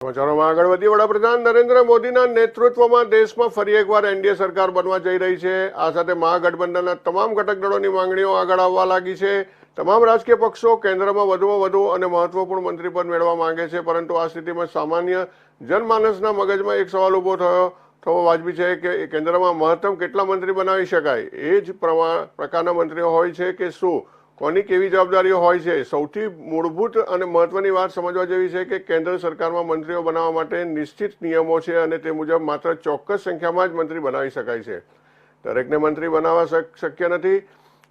સમાચારોમાં આગળ વધી વડાપ્રધાન નરેન્દ્ર મોદીના નેતૃત્વમાં દેશમાં ફરી એકવાર એનડીએ સરકાર બનવા જઈ રહી છે। આ સાથે મહાગઠબંધનના તમામ ઘટક દળોની માંગણીઓ આગળ આવવા લાગી છે। તમામ રાજકીય પક્ષો કેન્દ્રમાં વધુમાં વધુ અને મહત્વપૂર્ણ મંત્રી પદ મેળવવા માંગે છે, પરંતુ આ સ્થિતિમાં સામાન્ય જનમાનસના મગજમાં એક સવાલ ઊભો થવો વાજબી છે કે કેન્દ્રમાં મહત્તમ કેટલા મંત્રી બનાવી શકાય। એ જ પ્રકારના મંત્રીઓ હોય છે કે શું, કોની કેવી જવાબદારીઓ હોય છે। સૌથી મૂળભૂત અને મહત્વની વાત સમજવા જેવી છે કે કેન્દ્ર સરકારમાં મંત્રીઓ બનાવવા માટે નિશ્ચિત નિયમો છે અને તે મુજબ માત્ર ચોક્કસ સંખ્યામાં જ મંત્રી બનાવી શકાય છે। દરેકને મંત્રી બનાવવા શક્ય નથી।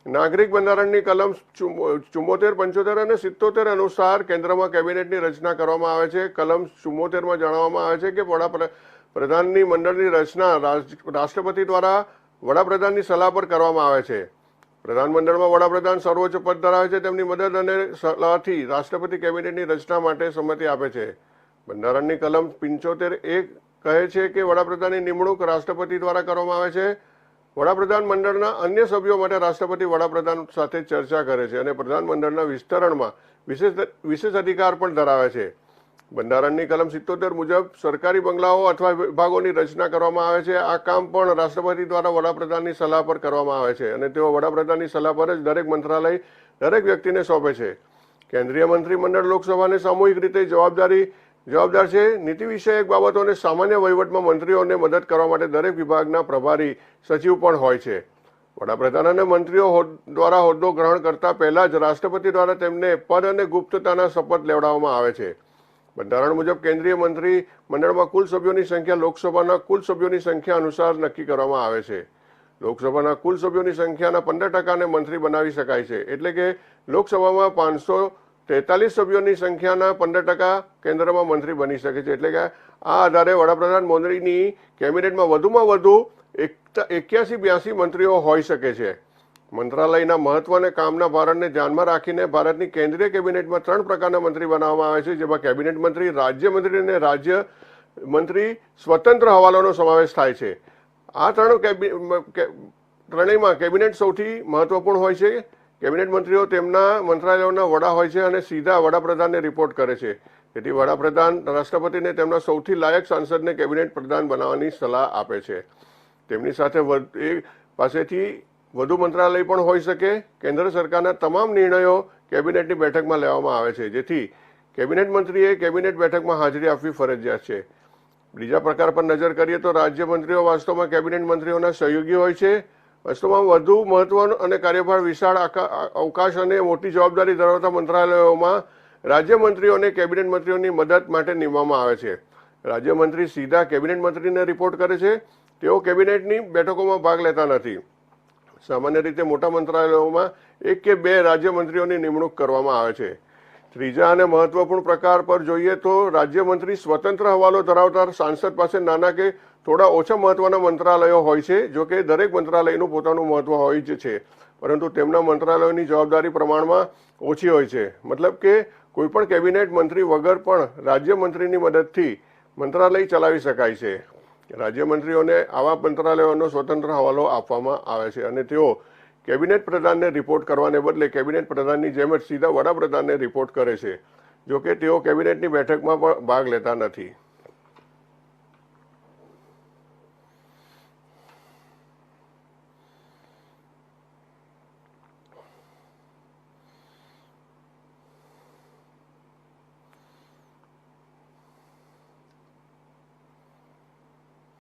નાગરિક બંધારણની કલમ 74, 75 અને 77 અનુસાર કેન્દ્રમાં કેબિનેટની રચના કરવામાં આવે છે। કલમ 74માં જણાવવામાં આવે છે કે વડાપ્રધાનની મંડળની રચના રાષ્ટ્રપતિ દ્વારા વડાપ્રધાનની સલાહ પર કરવામાં આવે છે। પ્રધાનમંડળમાં વડાપ્રધાન સર્વોચ્ચ પદ ધરાવે છે। તેમની મદદ અને સલાહથી રાષ્ટ્રપતિ કેબિનેટની રચના માટે સંમતિ આપે છે। બંધારણની કલમ 75(1) કહે છે કે વડાપ્રધાનની નિમણૂક રાષ્ટ્રપતિ દ્વારા કરવામાં આવે છે। વડાપ્રધાન મંડળના અન્ય સભ્યો માટે રાષ્ટ્રપતિ વડાપ્રધાન સાથે ચર્ચા કરે છે અને પ્રધાનમંડળના વિસ્તરણમાં વિશેષ અધિકાર પણ ધરાવે છે। બંધારણની કલમ 77 મુજબ સરકારી બંગલાઓ અથવા વિભાગોની રચના કરવામાં આવે છે। આ કામ પણ રાષ્ટ્રપતિ દ્વારા વડાપ્રધાનની સલાહ પર કરવામાં આવે છે અને તેઓ વડાપ્રધાનની સલાહ પર જ દરેક મંત્રાલય દરેક વ્યક્તિને સોંપે છે। કેન્દ્રીય મંત્રીમંડળ લોકસભાને સામૂહિક રીતે જવાબદાર છે। નીતિ વિષયક બાબતો અને સામાન્ય વહીવટમાં મંત્રીઓને મદદ કરવા માટે દરેક વિભાગના પ્રભારી સચિવ પણ હોય છે। વડાપ્રધાન અને મંત્રીઓ દ્વારા હોદ્દો ગ્રહણ કરતા પહેલા જ રાષ્ટ્રપતિ દ્વારા તેમને પદ અને ગુપ્તતાના શપથ લેવડાવવામાં આવે છે। બંધારણ મુજબ કેન્દ્રીય મંત્રી મંડળમાં કુલ સભ્યોની સંખ્યા લોકસભાના કુલ સભ્યોની સંખ્યા અનુસાર નક્કી કરવામાં આવે છે। લોકસભાના કુલ સભ્યોની સંખ્યાના 15%ને મંત્રી બનાવી શકાય છે, એટલે કે લોકસભામાં 543 સભ્યોની સંખ્યાના 15% કેન્દ્રમાં મંત્રી બની શકે છે। એટલે કે આ આધારે વડાપ્રધાન મોદીની કેબિનેટમાં વધુમાં વધુ 81-82 મંત્રીઓ હોઈ શકે છે। મંત્રાલયના મહત્વ અને કામના ભારણને ધ્યાનમાં રાખીને ભારતની કેન્દ્રીય કેબિનેટમાં 3 પ્રકારના મંત્રી બનાવવામાં આવે છે, જેમાં કેબિનેટ મંત્રી, રાજ્ય મંત્રી અને રાજ્ય મંત્રી સ્વતંત્ર હવાલાનો સમાવેશ થાય છે। આ ત્રણેયમાં કેબિનેટ સૌથી મહત્વપૂર્ણ હોય છે। કેબિનેટ મંત્રીઓ તેમના મંત્રાલયોના વડા હોય છે અને સીધા વડાપ્રધાનને રિપોર્ટ કરે છે। તેથી વડાપ્રધાન રાષ્ટ્રપતિને તેમના સૌથી લાયક સાંસદને કેબિનેટ પ્રધાન બનાવવાની સલાહ આપે છે। તેમની સાથે પાસેથી વધુ મંત્રાલય પણ હોઈ શકે। કેન્દ્ર સરકારના તમામ નિર્ણયો કેબિનેટની બેઠકમાં લેવામાં આવે છે, જેથી કેબિનેટ મંત્રીએ કેબિનેટ બેઠકમાં હાજરી આપવી ફરજિયાત છે। બીજા પ્રકાર પર નજર કરીએ તો રાજ્ય મંત્રીઓ વાસ્તવમાં કેબિનેટ મંત્રીઓના સહયોગી હોય છે। વાસ્તવમાં વધુ મહત્વનો અને કાર્યભાર વિશાળ અવકાશ અને મોટી જવાબદારી ધરાવતા મંત્રાલયોમાં રાજ્ય મંત્રીઓને કેબિનેટ મંત્રીઓની મદદ માટે નિમવામાં આવે છે। રાજ્ય મંત્રી સીધા કેબિનેટ મંત્રીને રિપોર્ટ કરે છે। તેઓ કેબિનેટની બેઠકોમાં ભાગ લેતા નથી। સામાન્ય રીતે મોટા મંત્રાલયોમાં 1 કે 2 રાજ્ય મંત્રીઓની નિમણૂક કરવામાં આવે છે। ત્રીજા અને મહત્વપૂર્ણ પ્રકાર પર જોઈએ તો રાજ્ય મંત્રી સ્વતંત્ર હવાલો ધરાવતા સાંસદ પાસે નાના કે થોડા ઓછા મહત્વના મંત્રાલયો હોય છે। જો કે દરેક મંત્રાલયનું પોતાનું મહત્વ હોય જ છે, પરંતુ તેમના મંત્રાલયોની જવાબદારી પ્રમાણમાં ઓછી હોય છે। મતલબ કે કોઈપણ કેબિનેટ મંત્રી વગર પણ રાજ્ય મંત્રીની મદદથી મંત્રાલય ચલાવી શકાય છે। રાજ્ય મંત્રીઓને આવા મંત્રાલયોનો સ્વતંત્ર હવાલો આપવામાં આવે છે અને તેઓ કેબિનેટ પ્રધાનને રિપોર્ટ કરવાને બદલે કેબિનેટ પ્રધાનની જેમ જ સીધા વડાપ્રધાનને રિપોર્ટ કરે છે। જો કે તેઓ કેબિનેટની બેઠકમાં પણ ભાગ લેતા નથી।